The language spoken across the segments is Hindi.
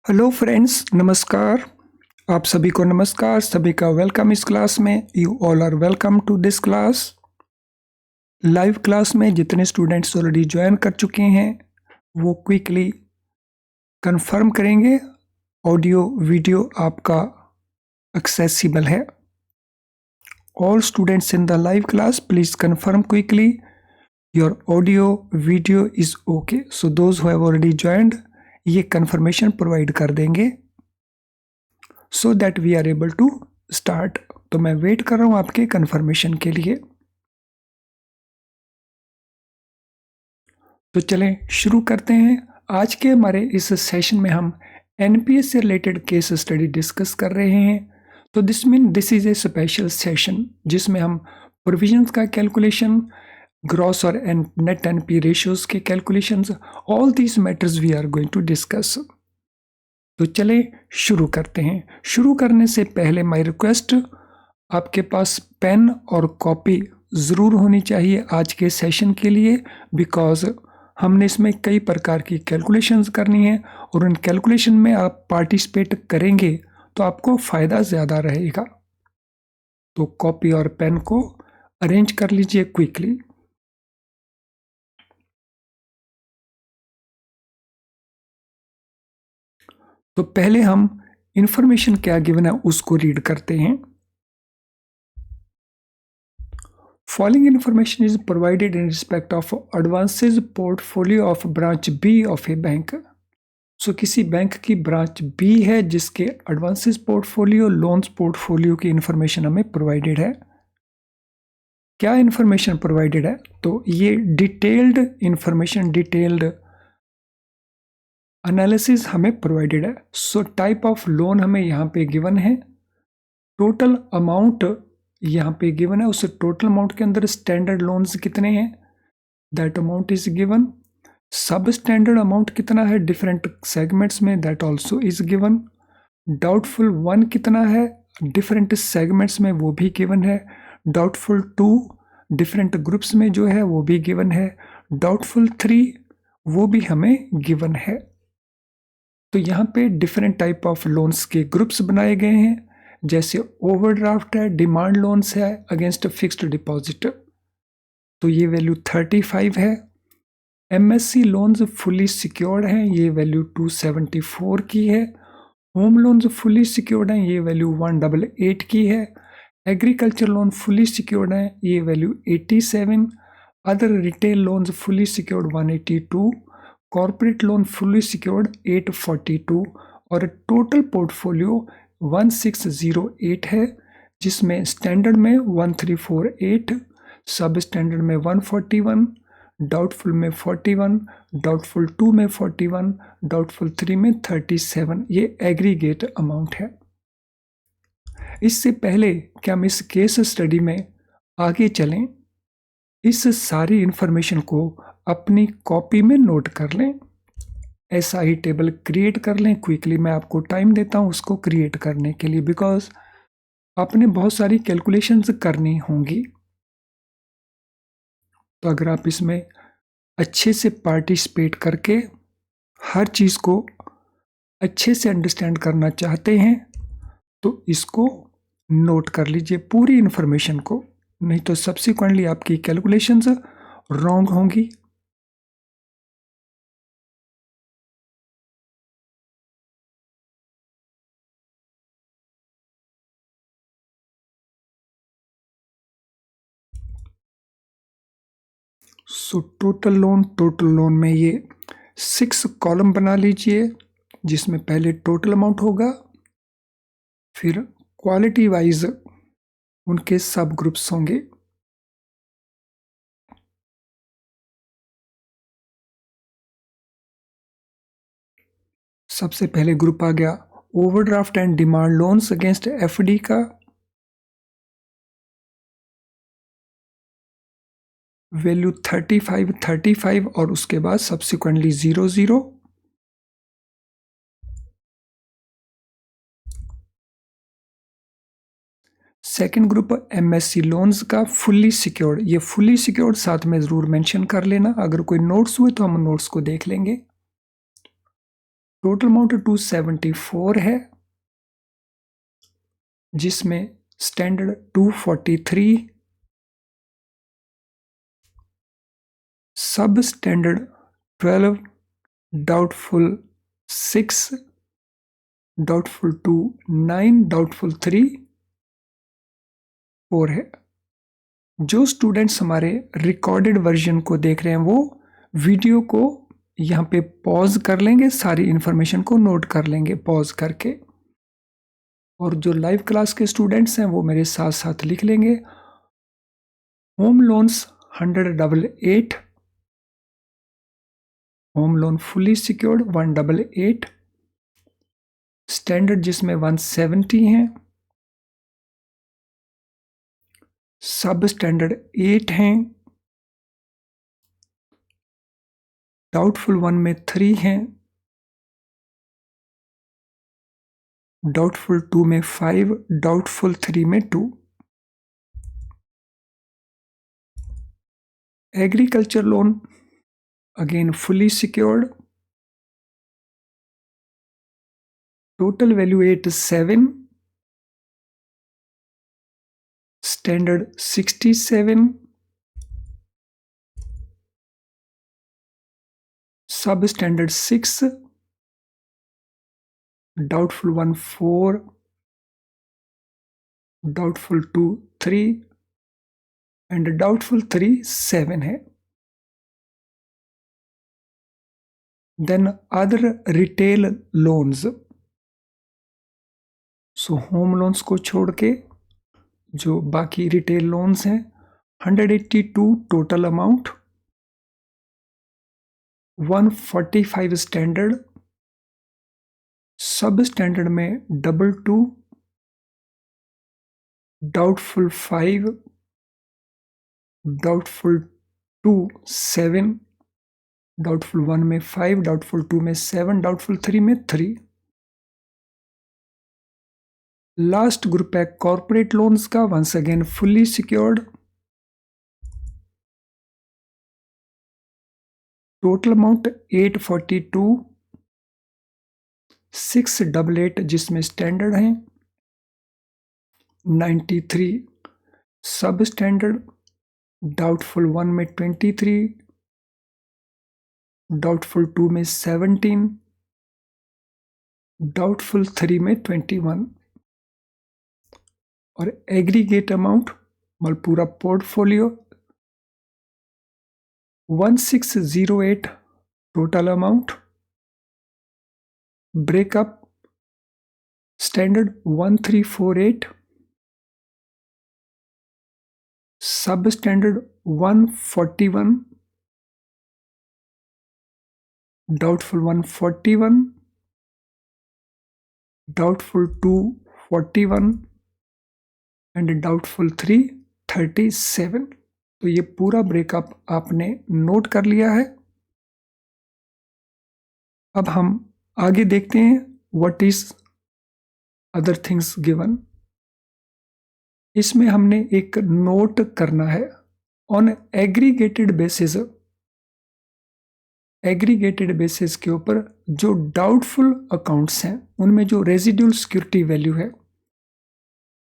हेलो फ्रेंड्स, नमस्कार। आप सभी को नमस्कार, सभी का वेलकम इस क्लास में। You all are welcome to this class. Live class में जितने स्टूडेंट्स ऑलरेडी ज्वाइन कर चुके हैं वो क्विकली कंफर्म करेंगे ऑडियो वीडियो आपका एक्सेसिबल है। All students in the live class please confirm quickly your audio video is okay. So those who have already joined ये कंफर्मेशन प्रोवाइड कर देंगे so that we are able to start. तो मैं वेट कर रहा हूं आपके कंफर्मेशन के लिए। तो चलें शुरू करते हैं। आज के हमारे इस सेशन में हम एनपीएस से रिलेटेड केस स्टडी डिस्कस कर रहे हैं। तो this is a special session जिसमें हम प्रोविजंस का कैलकुलेशन, ग्रॉस और नेट एनपी रेशियोज के calculations, all these matters we are going to discuss. तो चले शुरू करते हैं। शुरू करने से पहले माय रिक्वेस्ट, आपके पास पेन और कॉपी ज़रूर होनी चाहिए आज के सेशन के लिए, बिकॉज हमने इसमें कई प्रकार की कैलकुलेशंस करनी है और उन कैलकुलेशन में आप पार्टिसिपेट करेंगे तो आपको फ़ायदा ज़्यादा रहेगा। तो कॉपी और पेन को अरेंज कर लीजिए क्विकली। तो पहले हम इंफॉर्मेशन क्या गिवन है उसको रीड करते हैं। Following information is provided in respect of advances portfolio of branch B of a bank. So किसी बैंक की ब्रांच B है जिसके एडवांसेस पोर्टफोलियो, लोन्स पोर्टफोलियो की इंफॉर्मेशन हमें प्रोवाइडेड है। क्या इंफॉर्मेशन प्रोवाइडेड है? तो ये डिटेल्ड इंफॉर्मेशन, डिटेल्ड एनालिसिस हमें प्रोवाइडेड है। सो टाइप ऑफ लोन हमें यहाँ पे गिवन है, टोटल अमाउंट यहाँ पे गिवन है। उस टोटल अमाउंट के अंदर स्टैंडर्ड लोन्स कितने हैं, दैट अमाउंट इज गिवन। सब स्टैंडर्ड अमाउंट कितना है डिफरेंट सेगमेंट्स में, that also is given. Doubtful 1 कितना है डिफरेंट सेगमेंट्स में, वो भी गिवन है। डाउटफुल 2 डिफरेंट ग्रुप्स में जो है वो भी गिवन है। डाउटफुल 3 वो भी हमें गिवन है। तो यहाँ पे डिफरेंट टाइप ऑफ लोन्स के ग्रुप्स बनाए गए हैं, जैसे ओवरड्राफ्ट है, डिमांड लोन्स है अगेंस्ट फिक्स्ड डिपॉजिट, तो ये वैल्यू 35 है। एमएससी लोन्स फुली सिक्योर्ड हैं, ये वैल्यू 274 की है। होम लोन्स फुली सिक्योर्ड हैं, ये वैल्यू 188 की है। एग्रीकल्चर लोन फुली सिक्योर्ड हैं, ये value 87। Other retail loans fully secured 182। Corporate loan fully secured 842 और टोटल पोर्टफोलियो 1608 है, जिसमें स्टैंडर्ड में 1348, सब स्टैंडर्ड में 141, डाउटफुल में 41, डाउटफुल 2 में 41, डाउटफुल 3 में 37। ये एग्रीगेट अमाउंट है। इससे पहले कि हम इस केस स्टडी में आगे चलें, इस सारी इंफॉर्मेशन को अपनी कॉपी में नोट कर लें। ऐसा ही टेबल क्रिएट कर लें क्विकली। मैं आपको टाइम देता हूं उसको क्रिएट करने के लिए, बिकॉज आपने बहुत सारी कैलकुलेशंस करनी होंगी। तो अगर आप इसमें अच्छे से पार्टिसिपेट करके हर चीज़ को अच्छे से अंडरस्टैंड करना चाहते हैं तो इसको नोट कर लीजिए पूरी इंफॉर्मेशन को, नहीं तो सब्सिक्वेंटली आपकी कैलकुलेशंस रॉन्ग होंगी। सो टोटल लोन में ये 6 कॉलम बना लीजिए, जिसमें पहले टोटल अमाउंट होगा, फिर क्वालिटी वाइज उनके सब ग्रुप्स होंगे। सबसे पहले ग्रुप आ गया overdraft and demand loans against FD का, वैल्यू 35 और उसके बाद subsequently 00। Second group MSc loans का फुल्ली सिक्योर्ड, ये फुल्ली सिक्योर्ड साथ में ज़रूर मेंशन कर लेना, अगर कोई नोट्स हुए तो हम नोट्स को देख लेंगे। टोटल अमाउंट 274 है, जिसमें स्टैंडर्ड 243, सब स्टैंडर्ड 12, डाउटफुल 6, डाउटफुल 2 9, डाउटफुल 3 4 है। जो स्टूडेंट्स हमारे रिकॉर्डेड वर्जन को देख रहे हैं वो वीडियो को यहाँ पे पॉज कर लेंगे, सारी इंफॉर्मेशन को नोट कर लेंगे पॉज करके। और जो लाइव क्लास के स्टूडेंट्स हैं वो मेरे साथ साथ लिख लेंगे। Home loans 188, home loan fully secured 188, standard जिसमें 170 हैं, सब स्टैंडर्ड 8 हैं, डाउटफुल 1 में 3 हैं, डाउटफुल 2 में 5, डाउटफुल 3 में 2। Agriculture loan again fully secured, total value 87, standard 67, sub standard 6, doubtful 1 4, doubtful 2 3 and doubtful 3 7 है। Then other retail loans, so home loans को छोड़ के जो बाकी रिटेल लोन्स हैं 182 total amount, 145 standard, sub standard में 22, डाउटफुल 5, डाउटफुल 2 7, डाउटफुल 1 में 5, डाउटफुल 2 में 7, डाउटफुल 3 में 3। लास्ट ग्रुप है कॉर्पोरेट लोन्स का, once again fully secured, total amount 842, 688 जिसमें स्टैंडर्ड हैं, 93 सब स्टैंडर्ड, डाउटफुल 1 में 23, डाउटफुल 2 में 17, डाउटफुल 3 में 21। और एग्रीगेट अमाउंट मतलब पूरा portfolio 1608 total amount, breakup standard 1348, सब standard 141, doubtful 141, doubtful 241 and doubtful 337। तो ये पूरा ब्रेकअप आपने नोट कर लिया है। अब हम आगे देखते हैं what is other things given. इसमें हमने एक नोट करना है on aggregated basis, aggregated basis के ऊपर जो डाउटफुल अकाउंट्स हैं उनमें जो रेजिडुअल सिक्योरिटी वैल्यू है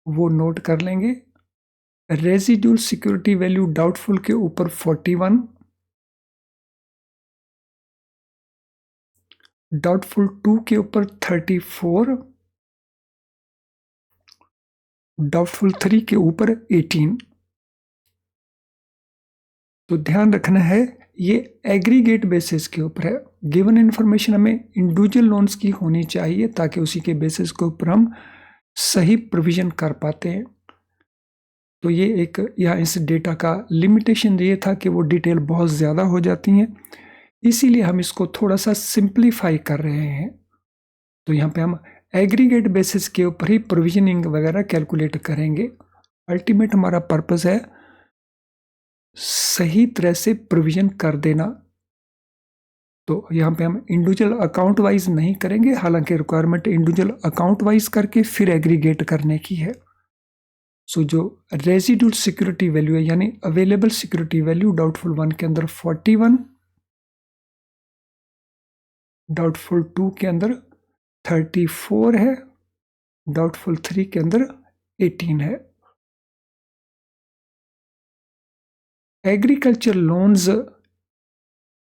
वो नोट कर लेंगे। रेजिडुअल सिक्योरिटी वैल्यू डाउटफुल के ऊपर 41, डाउटफुल 2 के ऊपर 34, डाउटफुल 3 के ऊपर 18। तो ध्यान रखना है ये एग्रीगेट बेसिस के ऊपर है। गिवन इन्फॉर्मेशन हमें इंडिविजुअल लोन्स की होनी चाहिए ताकि उसी के बेसिस के ऊपर हम सही प्रोविजन कर पाते हैं। तो ये एक यहाँ इस डेटा का लिमिटेशन ये था कि वो डिटेल बहुत ज़्यादा हो जाती हैं, इसीलिए हम इसको थोड़ा सा सिंप्लीफाई कर रहे हैं। तो यहाँ पे हम एग्रीगेट बेसिस के ऊपर ही प्रोविजनिंग वगैरह कैलकुलेट करेंगे। अल्टीमेट हमारा पर्पस है सही तरह से प्रोविजन कर देना। तो यहाँ पे हम इंडिविजुअल अकाउंट वाइज नहीं करेंगे, हालांकि रिक्वायरमेंट इंडिविजुअल अकाउंट वाइज करके फिर एग्रीगेट करने की है। सो जो रेजिडुअल सिक्योरिटी वैल्यू है यानी अवेलेबल सिक्योरिटी वैल्यू डाउटफुल 1 के अंदर 41, डाउटफुल 2 के अंदर 34 है, डाउटफुल 3 के अंदर 18 है। एग्रीकल्चर लोन्स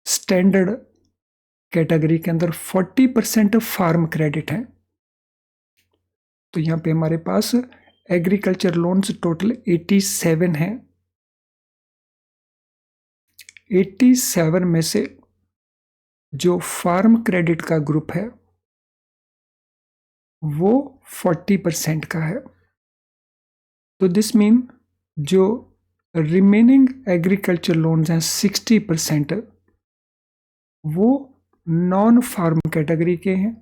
स्टैंडर्ड कैटेगरी के अंदर 40% फार्म क्रेडिट है। तो यहाँ पे हमारे पास एग्रीकल्चर लोन्स टोटल 87 है। 87 में से जो फार्म क्रेडिट का ग्रुप है वो 40% का है। तो दिस मीन जो रिमेनिंग एग्रीकल्चर लोन्स हैं 60% वो नॉन फार्म कैटेगरी के हैं।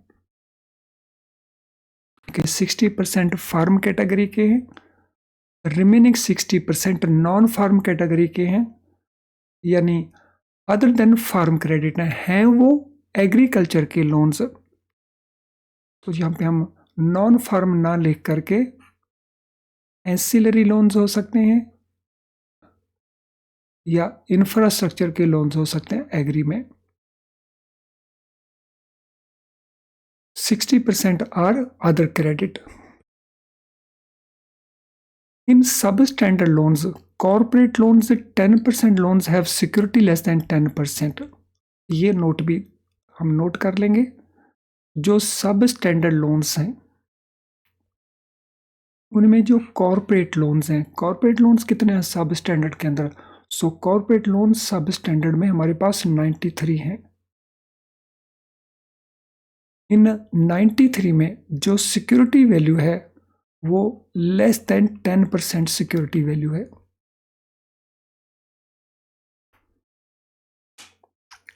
60% फार्म कैटेगरी के हैं, रिमेनिंग 60% नॉन फार्म कैटेगरी के हैं, यानी अदर देन फार्म क्रेडिट हैं वो एग्रीकल्चर के लोन्स। तो यहाँ पे हम नॉन फार्म ना लिख करके एंसिलरी लोन्स हो सकते हैं या इंफ्रास्ट्रक्चर के लोन्स हो सकते हैं एग्री में। 60% are other credit. In substandard loans, corporate loans 10% loans have security less than 10%. ये नोट भी हम नोट कर लेंगे। जो सब स्टैंडर्ड लोन्स हैं उनमें जो कॉर्पोरेट लोन्स हैं, कॉर्पोरेट लोन्स कितने हैं सब स्टैंडर्ड के अंदर? सो कॉर्पोरेट लोन्स सब स्टैंडर्ड में हमारे पास 93 हैं। इन 93 में जो सिक्योरिटी वैल्यू है वो लेस देन 10% सिक्योरिटी वैल्यू है।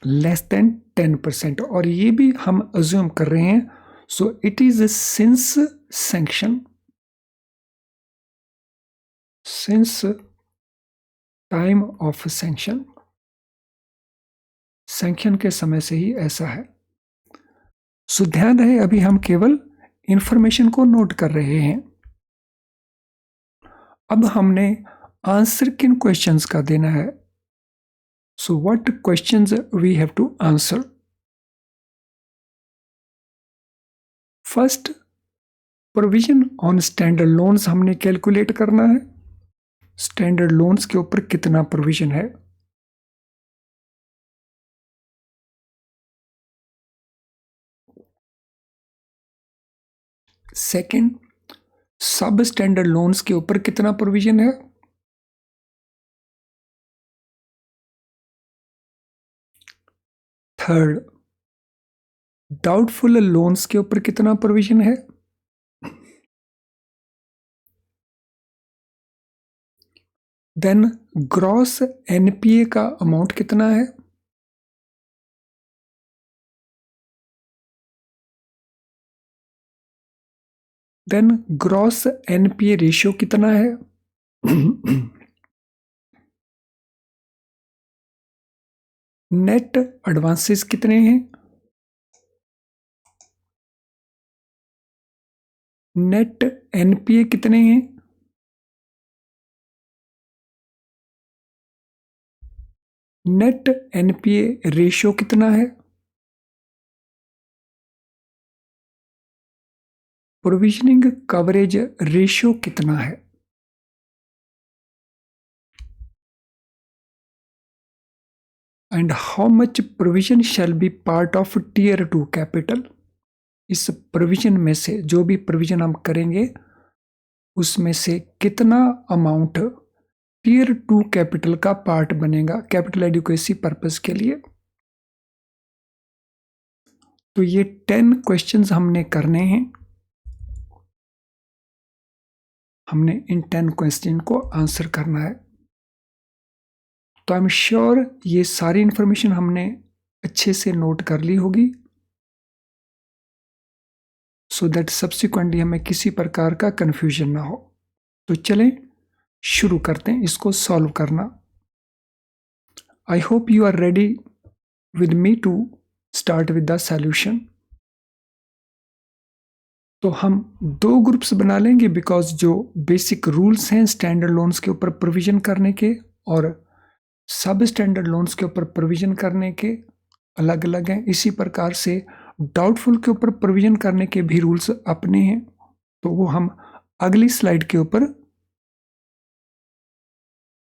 लेस देन 10%, और ये भी हम अज्यूम कर रहे हैं। सो it is since sanction, since time of sanction, sanction के समय से ही ऐसा है। सो ध्यान रहे अभी हम केवल इंफॉर्मेशन को नोट कर रहे हैं। अब हमने आंसर किन क्वेश्चंस का देना है? So what questions we have to answer? First, provision on standard loans हमने कैलकुलेट करना है। स्टैंडर्ड लोन्स के ऊपर कितना प्रोविजन है। सेकंड, सब स्टैंडर्ड लोन्स के ऊपर कितना प्रोविजन है। थर्ड, डाउटफुल लोन्स के ऊपर कितना प्रोविजन है। देन ग्रॉस एनपीए का अमाउंट कितना है। देन ग्रॉस एनपीए रेशियो कितना है। नेट एडवांसेस कितने हैं। नेट एनपीए कितने हैं। नेट एनपीए रेशियो कितना है। प्रोविजनिंग कवरेज रेशियो कितना है। And how much provision shall be part of tier 2 capital. इस प्रोविजन में से जो भी प्रोविजन हम करेंगे उसमें से कितना अमाउंट टीयर 2 कैपिटल का पार्ट बनेगा कैपिटल एडिक्वेसी पर्पस के लिए। तो ये 10 क्वेश्चंस हमने करने हैं। हमने इन 10 क्वेश्चन को आंसर करना है। तो आई एम श्योर ये सारी इंफॉर्मेशन हमने अच्छे से नोट कर ली होगी, सो दैट सब्सिक्वेंटली हमें किसी प्रकार का कंफ्यूजन ना हो। तो चलें शुरू करते हैं इसको सॉल्व करना। I hope you are ready with me to start with the solution. तो हम 2 ग्रुप्स बना लेंगे बिकॉज जो बेसिक रूल्स हैं स्टैंडर्ड लोन्स के ऊपर प्रोविजन करने के और सब स्टैंडर्ड लोन्स के ऊपर प्रोविजन करने के, अलग अलग हैं। इसी प्रकार से डाउटफुल के ऊपर प्रोविजन करने के भी रूल्स अपने हैं, तो वो हम अगली स्लाइड के ऊपर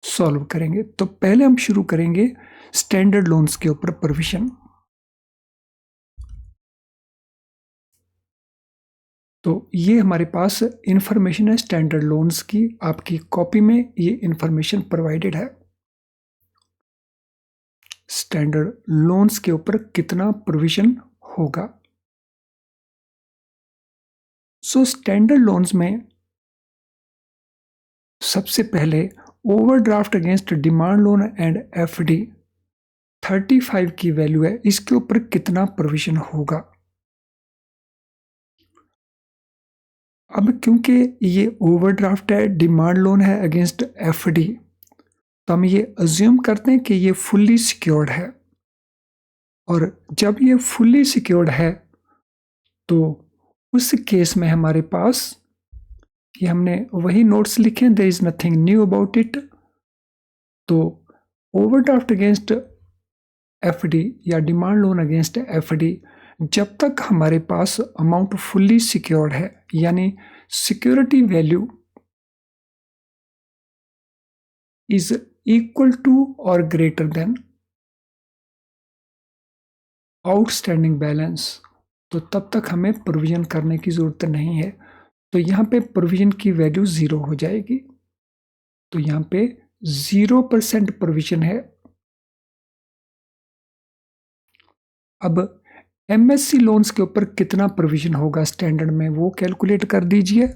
सॉल्व करेंगे। तो पहले हम शुरू करेंगे स्टैंडर्ड लोन्स के ऊपर प्रोविजन। तो ये हमारे पास इंफॉर्मेशन है स्टैंडर्ड लोन्स की, आपकी कॉपी में ये इंफॉर्मेशन प्रोवाइडेड है। स्टैंडर्ड लोन्स के ऊपर कितना प्रोविजन होगा। सो स्टैंडर्ड लोन्स में सबसे पहले overdraft against demand loan and FD 35 की वैल्यू है, इसके ऊपर कितना प्रोविजन होगा। अब क्योंकि ये ओवरड्राफ्ट है, डिमांड लोन है अगेंस्ट एफडी, तो हम ये अज्यूम करते हैं कि ये फुल्ली सिक्योर्ड है, और जब ये फुल्ली सिक्योर्ड है तो उस केस में हमारे पास ये हमने वही नोट्स लिखे हैं, there is nothing new about it. तो ओवरड्राफ्ट अगेंस्ट एफडी या डिमांड लोन अगेंस्ट एफडी, जब तक हमारे पास अमाउंट फुल्ली सिक्योर्ड है, यानी security value is equal to और ग्रेटर देन आउटस्टैंडिंग बैलेंस, तो तब तक हमें प्रोविजन करने की जरूरत नहीं है। तो यहाँ पे प्रोविजन की वैल्यू 0 हो जाएगी। तो यहाँ पे 0% प्रोविजन है। अब एमएससी लोन्स के ऊपर कितना प्रोविजन होगा स्टैंडर्ड में, वो कैलकुलेट कर दीजिए।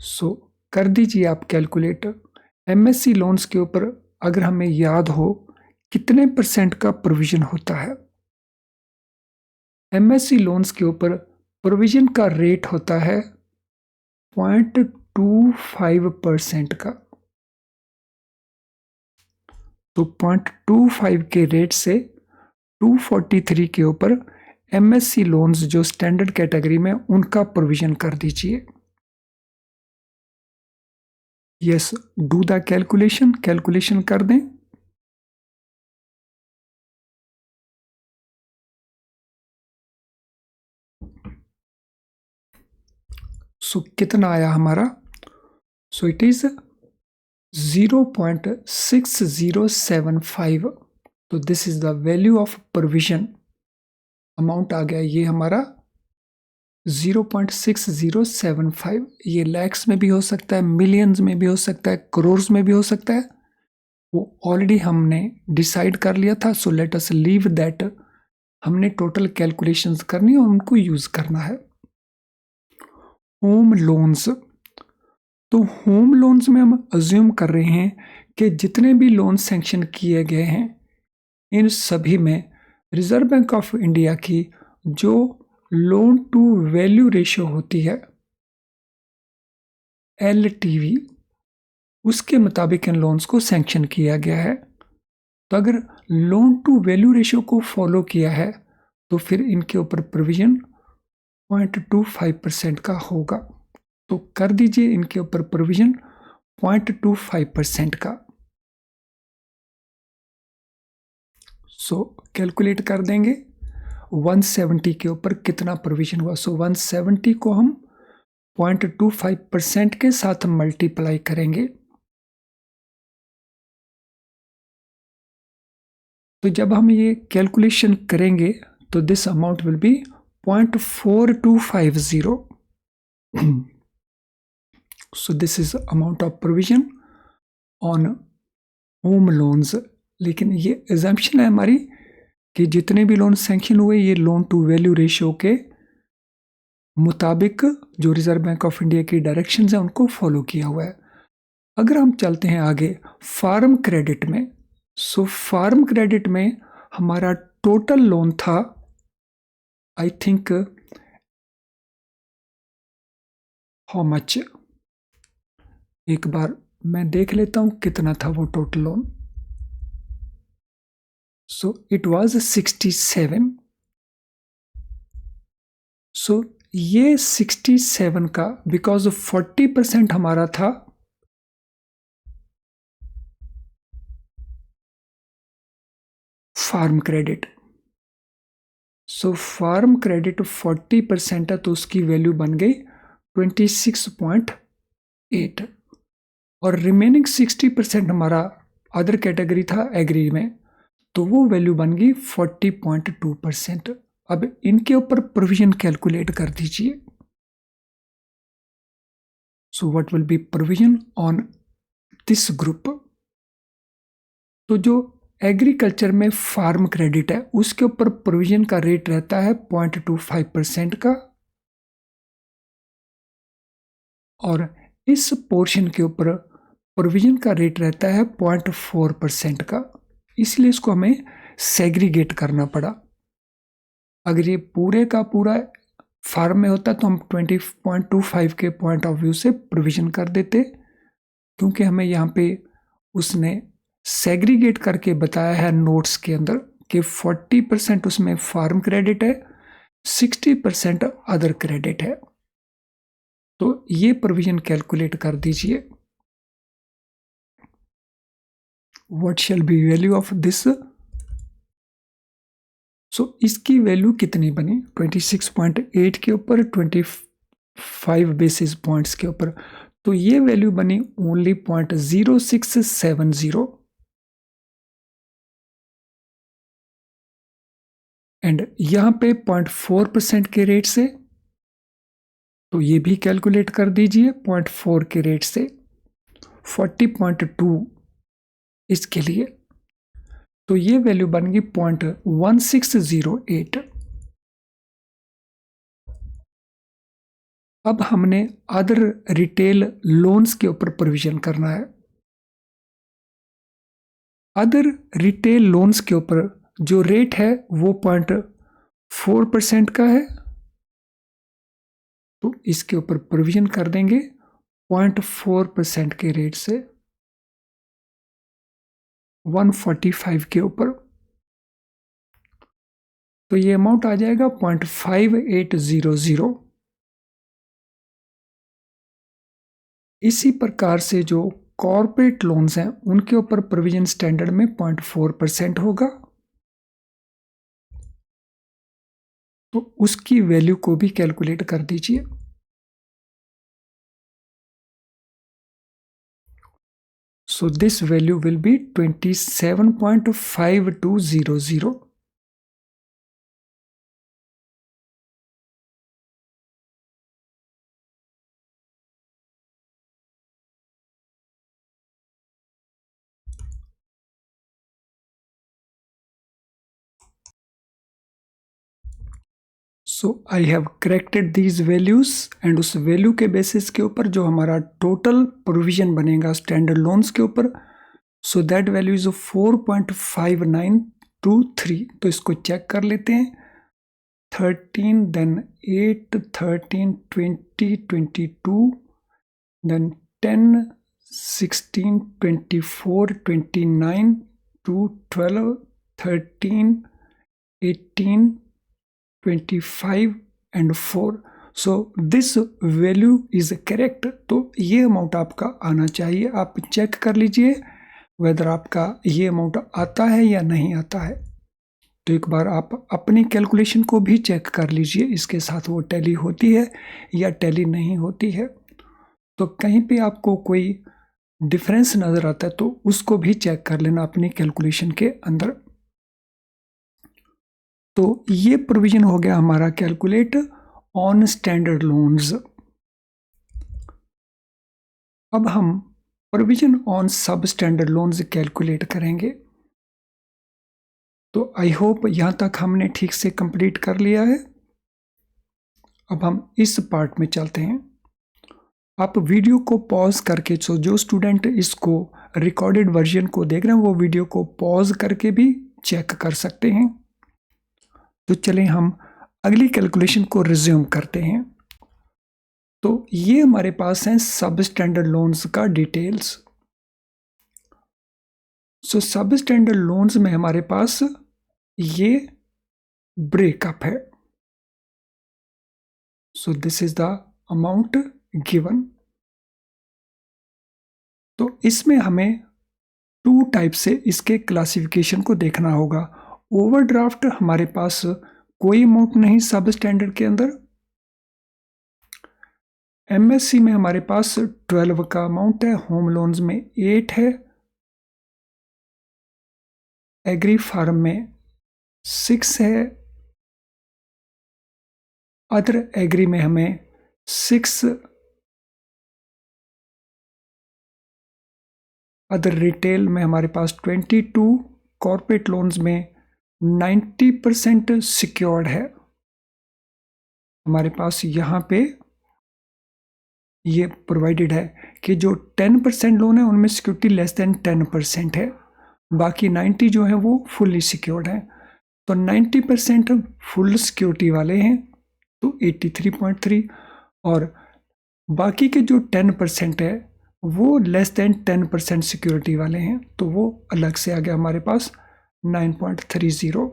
सो कर दीजिए आप कैलकुलेट। एमएससी लोन्स के ऊपर अगर हमें याद हो कितने परसेंट का प्रोविजन होता है। एमएससी लोन्स के ऊपर प्रोविजन का रेट होता है 0.25% का। तो 0.25 के रेट से 243 के ऊपर एमएससी लोन्स जो स्टैंडर्ड कैटेगरी में, उनका प्रोविजन कर दीजिए। यस, डू द कैलकुलेशन कर दें। सो कितना आया हमारा। So it is 0.6075। तो this is the value of provision. Amount आ गया ये हमारा 0.6075। ये लैक्स में भी हो सकता है, मिलियंस में भी हो सकता है, करोर्स में भी हो सकता है, वो ऑलरेडी हमने डिसाइड कर लिया था। So let us leave that. हमने टोटल कैलकुलेशंस करनी है और उनको यूज करना है। होम लोन्स, तो होम लोन्स में हम अज्यूम कर रहे हैं कि जितने भी लोन सैंक्शन किए गए हैं, इन सभी में रिजर्व बैंक ऑफ इंडिया की जो लोन टू वैल्यू रेशियो होती है एलटीवी, उसके मुताबिक इन लोन्स को सैंक्शन किया गया है। तो अगर लोन टू वैल्यू रेशियो को फॉलो किया है तो फिर इनके ऊपर प्रोविजन 0.25% का होगा। तो कर दीजिए इनके ऊपर प्रोविजन 0.25% का। सो कैलकुलेट कर देंगे 170 के ऊपर कितना प्रोविजन हुआ। सो 170 को हम 0.25% के साथ मल्टीप्लाई करेंगे। तो जब हम ये कैलकुलेशन करेंगे तो this amount will be 0.4250। So this is amount of provision on home loans. लेकिन ये एजम्पशन है हमारी कि जितने भी लोन सैंक्शन हुए ये लोन टू वैल्यू रेशियो के मुताबिक जो रिजर्व बैंक ऑफ इंडिया की डायरेक्शंस हैं उनको फॉलो किया हुआ है। अगर हम चलते हैं आगे फार्म क्रेडिट में, सो फार्म क्रेडिट में हमारा टोटल लोन था आई थिंक हाउ मच, एक बार मैं देख लेता हूं कितना था वो total loan. So it was 67। सो ये 67 का बिकॉज 40% हमारा था फार्म क्रेडिट। सो फार्म क्रेडिट 40% है तो उसकी वैल्यू बन गई 26.8 और रिमेनिंग 60% हमारा अदर कैटेगरी था एग्री में, तो वो वैल्यू बन गई 40.2%। अब इनके ऊपर प्रोविजन कैलकुलेट कर दीजिए। So what will be provision on this group. तो जो एग्रीकल्चर में फार्म क्रेडिट है उसके ऊपर प्रोविजन का रेट रहता है 0.25% का, और इस पोर्शन के ऊपर प्रोविजन का रेट रहता है 0.4% का, इसलिए इसको हमें सेग्रीगेट करना पड़ा। अगर ये पूरे का पूरा फार्म में होता तो हम 20.25 के पॉइंट ऑफ व्यू से प्रोविजन कर देते, क्योंकि हमें यहाँ पे उसने सेग्रीगेट करके बताया है नोट्स के अंदर कि 40% उसमें फार्म क्रेडिट है, 60% अदर क्रेडिट है। तो ये प्रोविजन कैलकुलेट कर दीजिए। What shall be value of this. So इसकी वैल्यू कितनी बनी 26.8 के ऊपर 25 बेसिस पॉइंट्स के ऊपर, तो ये वैल्यू बनी ओनली 0.0670 एंड यहां पे 0.4% के रेट से, तो ये भी कैलकुलेट कर दीजिए 0.4 के रेट से 40.2 इसके लिए, तो ये वैल्यू बन गई 0.1608। अब हमने अदर रिटेल लोन्स के ऊपर प्रोविजन करना है। अदर रिटेल लोन्स के ऊपर जो रेट है वो 0.4% का है, तो इसके ऊपर प्रोविजन कर देंगे 0.4% के रेट से 145 के ऊपर, तो ये अमाउंट आ जाएगा 0.5800। इसी प्रकार से जो कॉर्पोरेट लोन्स हैं उनके ऊपर प्रोविजन स्टैंडर्ड में 0.4% होगा, तो उसकी वैल्यू को भी कैलकुलेट कर दीजिए। सो this value will be 27.5200। So I have corrected these values and उस वैल्यू के बेसिस के ऊपर जो हमारा टोटल प्रोविजन बनेगा स्टैंडर्ड लोन्स के ऊपर, सो दैट वैल्यू इज 4.5923। तो इसको चेक कर लेते हैं। 13 then 8 13 20 22 then 10 16 24 29 2 12 13 18 25 and 4। So this value is correct. तो ये अमाउंट आपका आना चाहिए। आप चेक कर लीजिए वेदर आपका ये अमाउंट आता है या नहीं आता है। तो एक बार आप अपनी कैलकुलेशन को भी चेक कर लीजिए, इसके साथ वो टैली होती है या टैली नहीं होती है। तो कहीं पे आपको कोई डिफरेंस नज़र आता है तो उसको भी चेक कर लेना अपनी कैलकुलेशन के अंदर। तो ये प्रोविजन हो गया हमारा कैलकुलेट ऑन स्टैंडर्ड लोन्स। अब हम प्रोविजन ऑन सब स्टैंडर्ड लोन्स कैलकुलेट करेंगे। तो आई होप यहां तक हमने ठीक से कंप्लीट कर लिया है। अब हम इस पार्ट में चलते हैं। आप वीडियो को पॉज करके, सो जो स्टूडेंट इसको रिकॉर्डेड वर्जन को देख रहे हैं वो वीडियो को पॉज करके भी चेक कर सकते हैं। तो चलें हम अगली कैलकुलेशन को रिज्यूम करते हैं। तो ये हमारे पास है सब स्टैंडर्ड लोन्स का डिटेल्स। सो सब स्टैंडर्ड लोन्स में हमारे पास ये ब्रेकअप है। So this is the amount given. तो इसमें हमें टू टाइप से इसके क्लासिफिकेशन को देखना होगा। ओवरड्राफ्ट हमारे पास कोई अमाउंट नहीं सब स्टैंडर्ड के अंदर। एमएससी में हमारे पास 12 का अमाउंट है, होम लोन्स में 8 है, एग्री फार्म में 6 है, अदर एग्री में हमें 6, अदर रिटेल में हमारे पास 22, कॉर्पोरेट लोन्स में 90% सिक्योर्ड है। हमारे पास यहाँ पे ये प्रोवाइडेड है कि जो 10% लोन है उनमें सिक्योरिटी लेस देन 10% है, बाकी 90 जो है वो फुल्ली सिक्योर्ड है। तो 90% फुल सिक्योरिटी वाले हैं तो 83.3, और बाकी के जो 10% है वो लेस देन 10% सिक्योरिटी वाले हैं तो वो अलग से आ गया हमारे पास 9.30।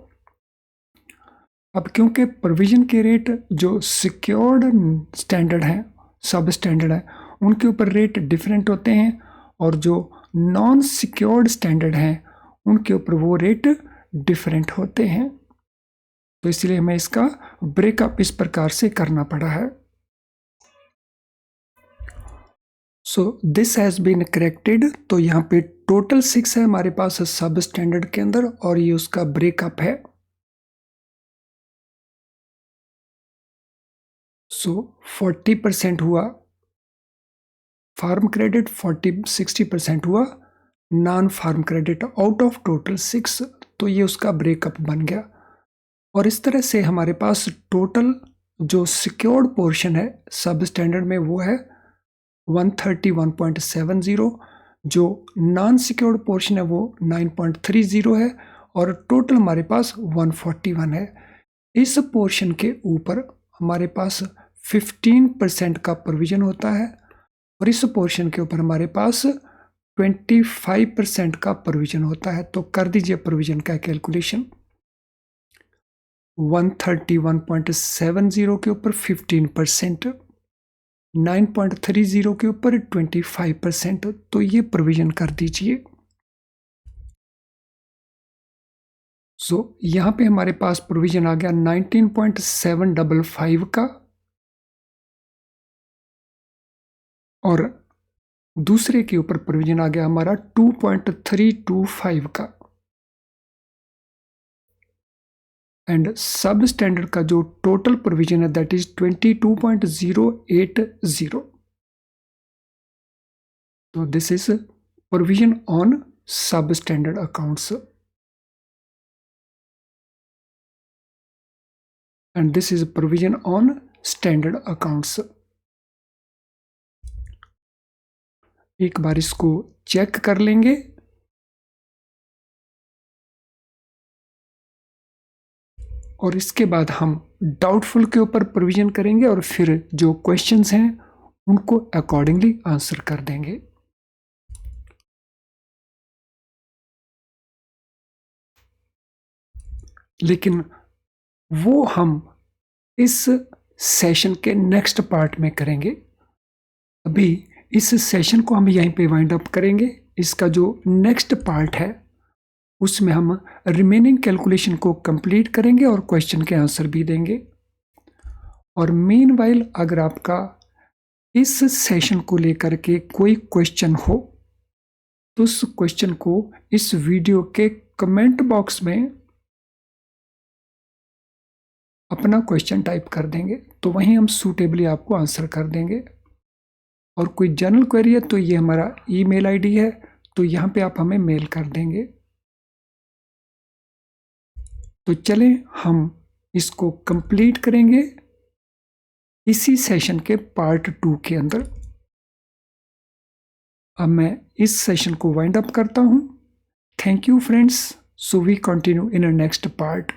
अब क्योंकि प्रोविजन के रेट जो सिक्योर्ड स्टैंडर्ड हैं, सब स्टैंडर्ड है, उनके ऊपर रेट डिफरेंट होते हैं, और जो नॉन सिक्योर्ड स्टैंडर्ड हैं उनके ऊपर वो रेट डिफरेंट होते हैं। तो इसलिए हमें इसका ब्रेकअप इस प्रकार से करना पड़ा है। So this has been corrected. तो यहाँ पे टोटल 6 है हमारे पास सब स्टैंडर्ड के अंदर, और ये उसका ब्रेकअप है। सो 40% हुआ फार्म क्रेडिट, 60% हुआ non farm credit out of total 6। तो ये उसका ब्रेकअप बन गया। और इस तरह से हमारे पास टोटल जो सिक्योर्ड पोर्शन है सब स्टैंडर्ड में वो है 131.70, जो नॉन सिक्योर्ड पोर्शन है वो 9.30 है, और टोटल हमारे पास 141 है। इस पोर्शन के ऊपर हमारे पास 15% का प्रोविजन होता है, और इस पोर्शन के ऊपर हमारे पास 25% का प्रोविजन होता है। तो कर दीजिए प्रोविजन का कैलकुलेशन। 131.70 के ऊपर 15%, 9.30 के ऊपर 25%, तो ये प्रोविजन कर दीजिए। सो यहाँ पे हमारे पास प्रोविजन आ गया 19.755 का, और दूसरे के ऊपर प्रोविजन आ गया हमारा 2.325 का, एंड सब स्टैंडर्ड का जो टोटल प्रोविजन है दैट इज 22.080। तो दिस इज प्रोविजन ऑन सब standard accounts, and this is provision on standard accounts. एक बार इसको चेक कर लेंगे। और इसके बाद हम डाउटफुल के ऊपर प्रोविजन करेंगे, और फिर जो क्वेश्चंस हैं उनको अकॉर्डिंगली आंसर कर देंगे। लेकिन वो हम इस सेशन के नेक्स्ट पार्ट में करेंगे। अभी इस सेशन को हम यहीं पे वाइंड अप करेंगे। इसका जो नेक्स्ट पार्ट है उसमें हम रिमेनिंग कैलकुलेशन को कंप्लीट करेंगे और क्वेश्चन के आंसर भी देंगे। और मीनवाइल अगर आपका इस सेशन को लेकर के कोई क्वेश्चन हो तो उस क्वेश्चन को इस वीडियो के कमेंट बॉक्स में अपना क्वेश्चन टाइप कर देंगे, तो वहीं हम सूटेबली आपको आंसर कर देंगे। और कोई जनरल क्वेरी है तो ये हमारा ईमेल आईडी है, तो यहाँ पे आप हमें मेल कर देंगे। तो चलें हम इसको कंप्लीट करेंगे इसी सेशन के पार्ट 2 के अंदर। अब मैं इस सेशन को वाइंड अप करता हूँ। Thank you friends. So we continue in a next part.